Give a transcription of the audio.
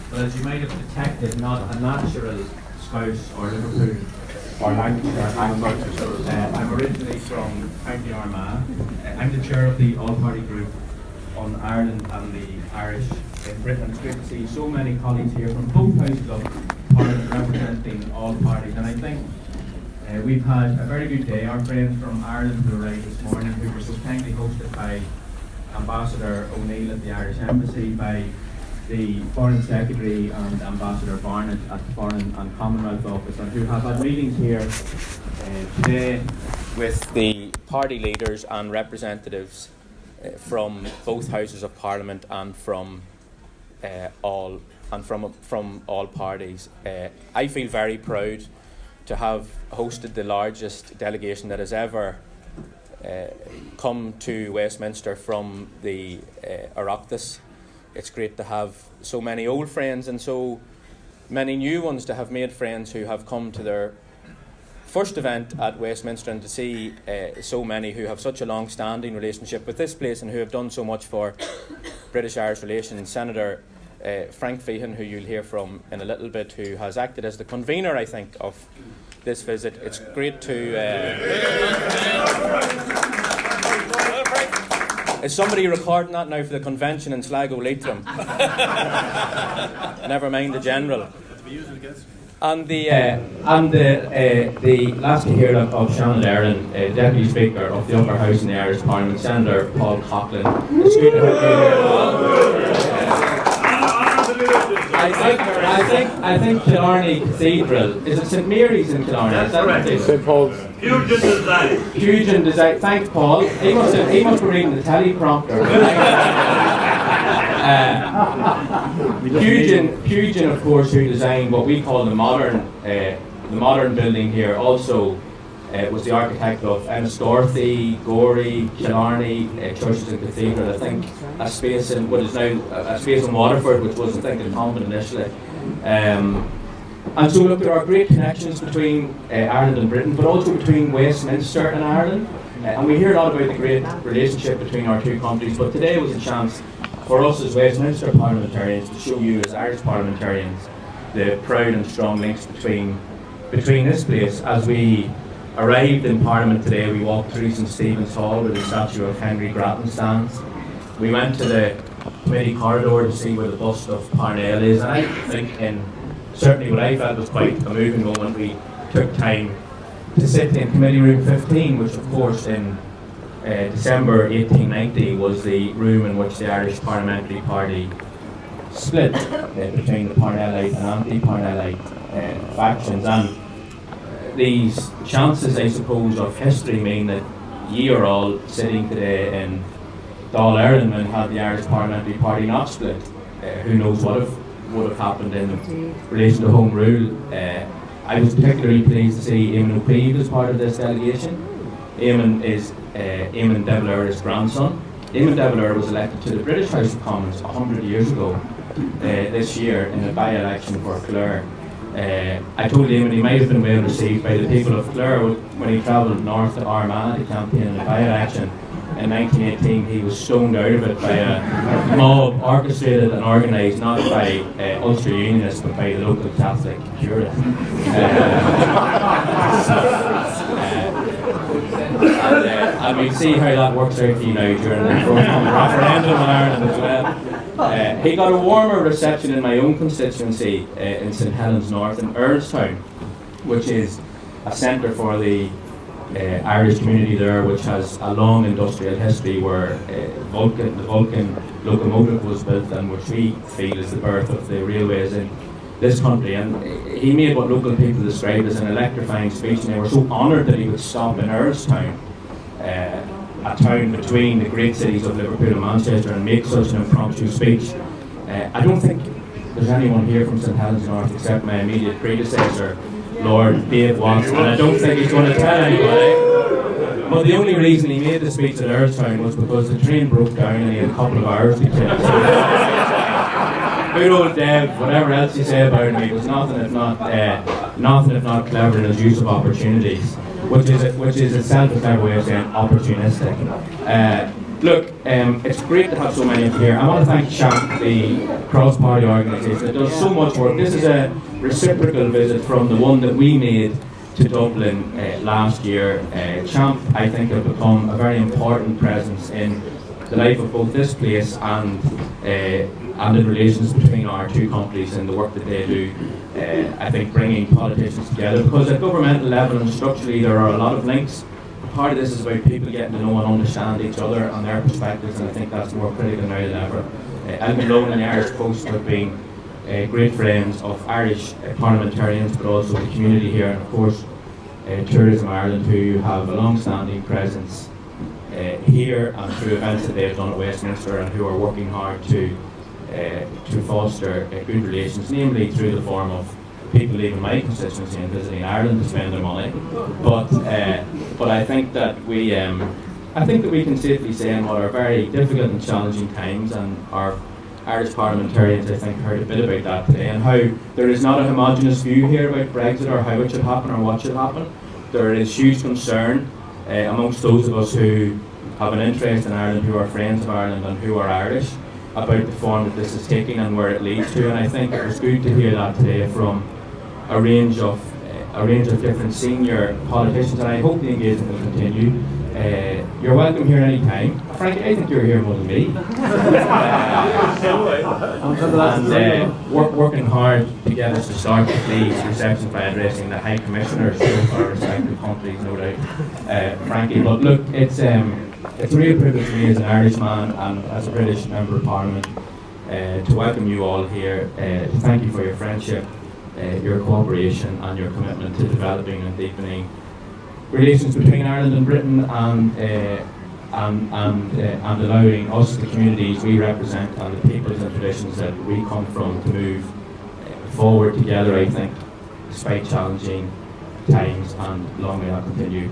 But as you might have detected, not a natural Scouse or Liverpool or Lancashire accent. I'm originally from County Armagh. I'm the chair of the all-party group on Ireland and the Irish in Britain. It's great to see so many colleagues here from both houses of Parliament representing all parties. And I think we've had a very good day. Our friends from Ireland who arrived this morning, who were so kindly hosted by Ambassador O'Neill at the Irish Embassy, by the Foreign Secretary and Ambassador Barnett at the Foreign and Commonwealth Office, and who have had meetings here today with the party leaders and representatives from both houses of Parliament and from all parties. I feel very proud to have hosted the largest delegation that has ever come to Westminster from the Oireachtas. It's great to have so many old friends and so many new ones, to have made friends who have come to their first event at Westminster, and to see so many who have such a long-standing relationship with this place and who have done so much for British-Irish relations. Senator Frank Feehan, who you'll hear from in a little bit, who has acted as the convener, I think, of this visit. It's great to... Is somebody recording that now for the convention in Sligo Leitrim? Never mind the general. And the last to hear of Shannon Aaron, Deputy Speaker of the Upper House in the Irish Parliament, Senator Paul Coughlin. It's good to have you here. I think Killarney Cathedral, is it St Mary's in Killarney? That's correct. St Paul's. Huge in design. Thanks, Paul. He must be reading the teleprompter. Huge, of course, who designed what we call the modern building here. Also, was the architect of Enniscorthy, Corry, Killarney, churches and cathedral. I think a space in what is now a space in Waterford, which was, I think, a convent initially. And so, look, there are great connections between Ireland and Britain, but also between Westminster and Ireland. And we hear a lot about the great relationship between our two countries, but today was a chance for us as Westminster parliamentarians to show you as Irish parliamentarians the proud and strong links between this place. As we arrived in Parliament today, we walked through St Stephen's Hall where the statue of Henry Grattan stands. We went to the committee corridor to see where the bust of Parnell is, and I think certainly what I felt was quite a moving moment. We took time to sit in Committee Room 15, which of course in December 1890 was the room in which the Irish Parliamentary Party split between the Parnellite and anti-Parnellite factions. And these chances, I suppose, of history mean that ye are all sitting today in Dáil Éireann had the Irish Parliamentary Party not split. Who knows what would have happened in relation to Home Rule. I was particularly pleased to see Eamon O'Keefe as part of this delegation. Eamon is Eamon de Valera's grandson. Eamon de Valera was elected to the British House of Commons 100 years ago this year in a by-election for Clare. I told Eamon he might have been well received by the people of Clare when he travelled north to Armagh to campaign in a by-election. In 1918, he was stoned out of it by a mob orchestrated and organised not by Ulster Unionists but by the local Catholic curate. And we'll see how that works out for you now during the forthcoming referendum in Ireland as well. He got a warmer reception in my own constituency in St Helens North in Earlstown, which is a centre for the Irish community there, which has a long industrial history where the Vulcan locomotive was built, and which we feel is the birth of the railways in this country. And he made what local people described as an electrifying speech, and they were so honoured that he would stop in Earlstown, a town between the great cities of Liverpool and Manchester, and make such an impromptu speech. I don't think there's anyone here from St Helens North except my immediate predecessor, Lord Dave Watson, and I don't think he's going to tell anybody. But the only reason he made the speech at Earlstown was because the train broke down and he had a couple of hours to kill. Good old Dave, whatever else you say about him, he was nothing if not clever in his use of opportunities, which is itself a clever way of saying opportunistic. look, it's great to have so many of you here. I want to thank CHAMP, the cross-party organisation that does so much work. This is a reciprocal visit from the one that we made to Dublin last year. CHAMP, I think, have become a very important presence in the life of both this place and in relations between our two countries and the work that they do. I think bringing politicians together, because at governmental level and structurally there are a lot of links. Part of this is about people getting to know and understand each other and their perspectives, and I think that's more critical now than ever. Camlough and the Irish Post have been great friends of Irish parliamentarians, but also the community here, and of course Tourism Ireland, who have a long-standing presence here and through events that they've done at Westminster, and who are working hard to foster good relations, namely through the form of people leaving my constituency and visiting Ireland to spend their money. But I think that we can safely say in what are very difficult and challenging times, and our Irish parliamentarians, I think, heard a bit about that today, and how there is not a homogenous view here about Brexit or how it should happen or what should happen. There is huge concern amongst those of us who have an interest in Ireland, who are friends of Ireland and who are Irish, about the form that this is taking and where it leads to. And I think it was good to hear that today from a range of different senior politicians, and I hope the engagement will continue. You're welcome here any time. Frankly, I think you're here more than me. And working hard together to start these receptions by addressing the High Commissioners of our respective countries, no doubt. Frankly, but look, it's a real privilege for me as an Irishman and as a British Member of Parliament to welcome you all here, to thank you for your friendship, your cooperation and your commitment to developing and deepening relations between Ireland and Britain, and allowing us, the communities we represent and the peoples and traditions that we come from, to move forward together, I think, despite challenging times, and long may that continue.